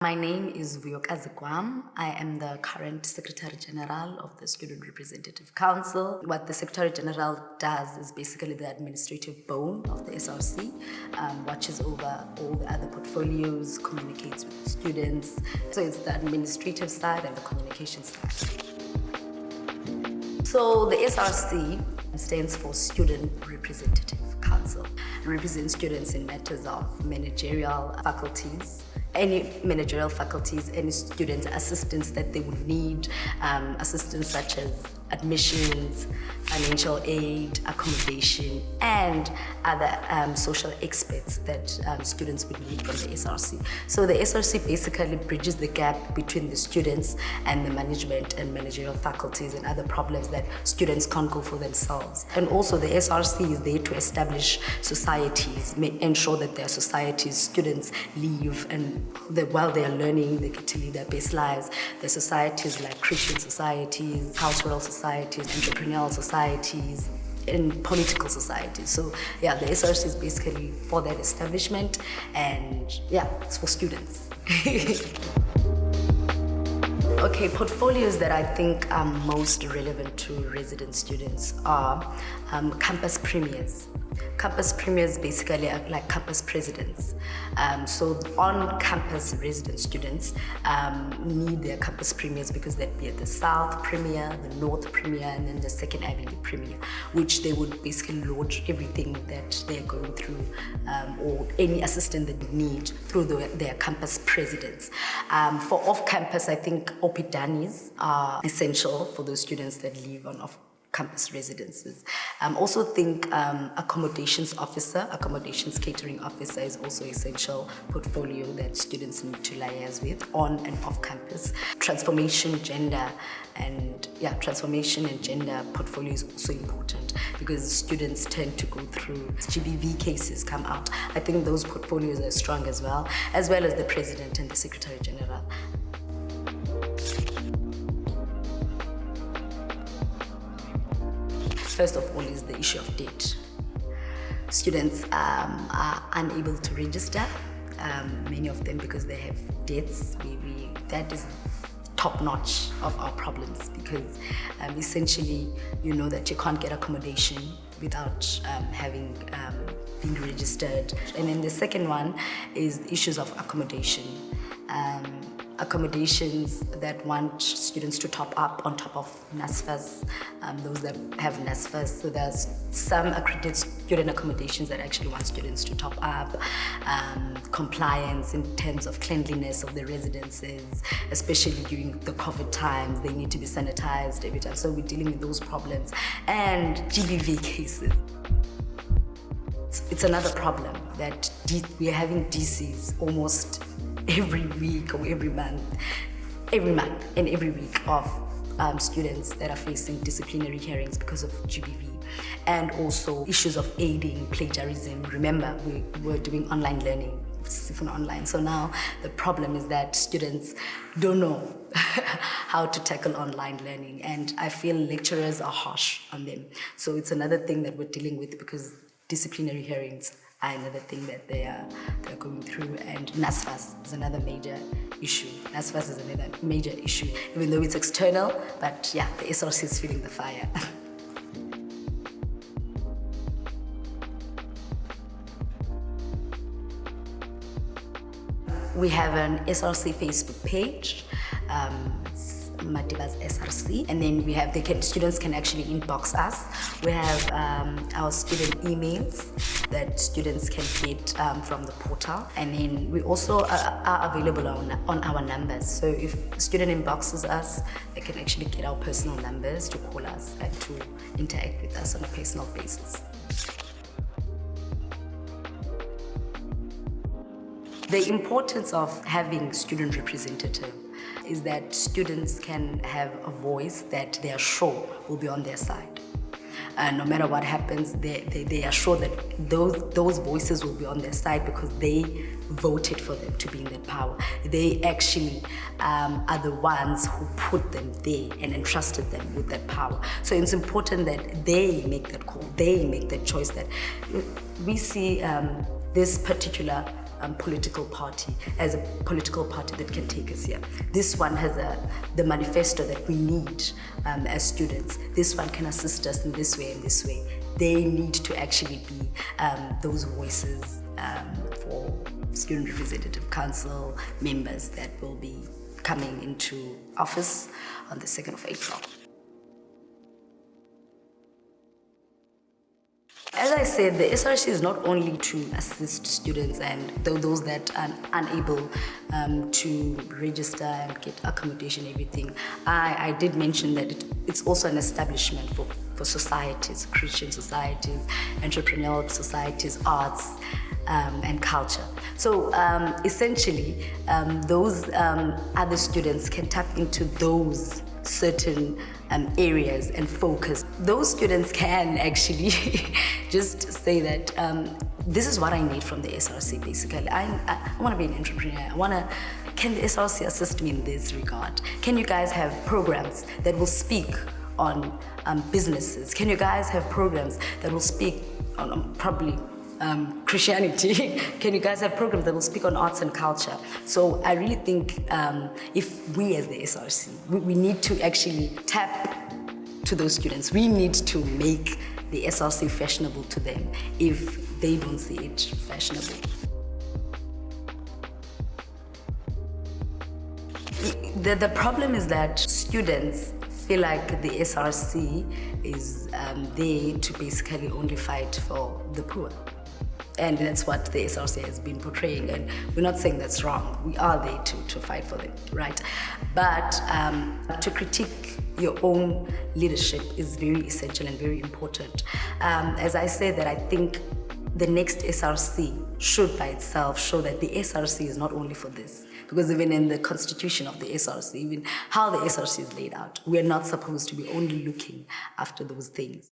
My name is Vuyokazi Gwam. I am the current Secretary General of the Student Representative Council. What the Secretary General does is basically the administrative bone of the SRC, watches over all the other portfolios, communicates with students. So it's the administrative side and the communication side. So the SRC stands for Student Representative Council. It represents students in matters of managerial faculties, any managerial faculties, any student assistance that they would need, assistance such as admissions, financial aid, accommodation, and other social experts that students would need from the SRC. So the SRC basically bridges the gap between the students and the management and managerial faculties and other problems that students can't go for themselves. And also the SRC is there to establish societies, ensure that their societies, students live and while they are learning, they get to live their best lives. The societies like Christian societies, cultural societies, entrepreneurial societies, and political societies. So yeah, the SRC is basically for that establishment, and yeah, it's for students. Okay, portfolios that I think are most relevant to resident students are campus premiers. Campus premiers basically are like campus presidents. So on-campus resident students need their campus premiers because they'd be at the South Premier, the North Premier, and then the Second Avenue Premier, which they would basically launch everything that they're going through or any assistance that they need through their campus presidents. For off-campus, I think OPIDANIs are essential for those students that live on off-campus residences. Also think accommodations catering officer is also essential portfolio that students need to liaise with on and off campus. Transformation and gender portfolio is also important because students tend to go through GBV cases come out. I think those portfolios are strong as well as the President and the Secretary General. First of all is the issue of debt. Students are unable to register, many of them because they have debts. That is top notch of our problems because essentially you know that you can't get accommodation without having been registered. And then the second one is the issues of accommodation. Accommodations that want students to top up on top of NSFAS, those that have NSFAS. So there's some accredited student accommodations that actually want students to top up, compliance in terms of cleanliness of the residences, especially during the COVID times, they need to be sanitized every time. So we're dealing with those problems. And GBV cases. It's another problem that we are having DCs almost every week or every month and every week of students that are facing disciplinary hearings because of GBV, and also issues of aiding plagiarism. Remember, we were doing online learning, online. So now the problem is that students don't know how to tackle online learning, and I feel lecturers are harsh on them. So it's another thing that we're dealing with because disciplinary hearings are another thing that they're going through, and NSFAS is another major issue. NSFAS is another major issue, even though it's external, but yeah, the SRC is feeling the fire. We have an SRC Facebook page. It's Madiba's SRC, and then students can actually inbox us. We have our student emails that students can get from the portal, and then we also are available on our numbers. So if a student inboxes us, they can actually get our personal numbers to call us and to interact with us on a personal basis. The importance of having student representative is that students can have a voice that they are sure will be on their side. No matter what happens, they are sure that those voices will be on their side because they voted for them to be in that power. They actually are the ones who put them there and entrusted them with that power. So it's important that they make that call, they make that choice. That we see this particular political party, as a political party that can take us here. This one has the manifesto that we need as students. This one can assist us in this way and this way. They need to actually be those voices for Student Representative Council members that will be coming into office on the 2nd of April. As I said, the SRC is not only to assist students and those that are unable to register and get accommodation, everything. I did mention that it's also an establishment for societies, Christian societies, entrepreneurial societies, arts, and culture. So essentially, those other students can tap into those certain areas and focus. Those students can actually just say that this is what I need from the SRC basically. I want to be an entrepreneur. Can the SRC assist me in this regard? Can you guys have programs that will speak on businesses? Can you guys have programs that will speak on probably Christianity? Can you guys have programs that will speak on arts and culture? So I really think if we as the SRC, we need to actually tap to those students. We need to make the SRC fashionable to them if they don't see it fashionable. The problem is that students feel like the SRC is there to basically only fight for the poor. And that's what the SRC has been portraying, and we're not saying that's wrong. We are there to fight for them, right? But to critique your own leadership is very essential and very important. As I said, that I think the next SRC should by itself show that the SRC is not only for this, because even in the constitution of the SRC, even how the SRC is laid out, we're not supposed to be only looking after those things.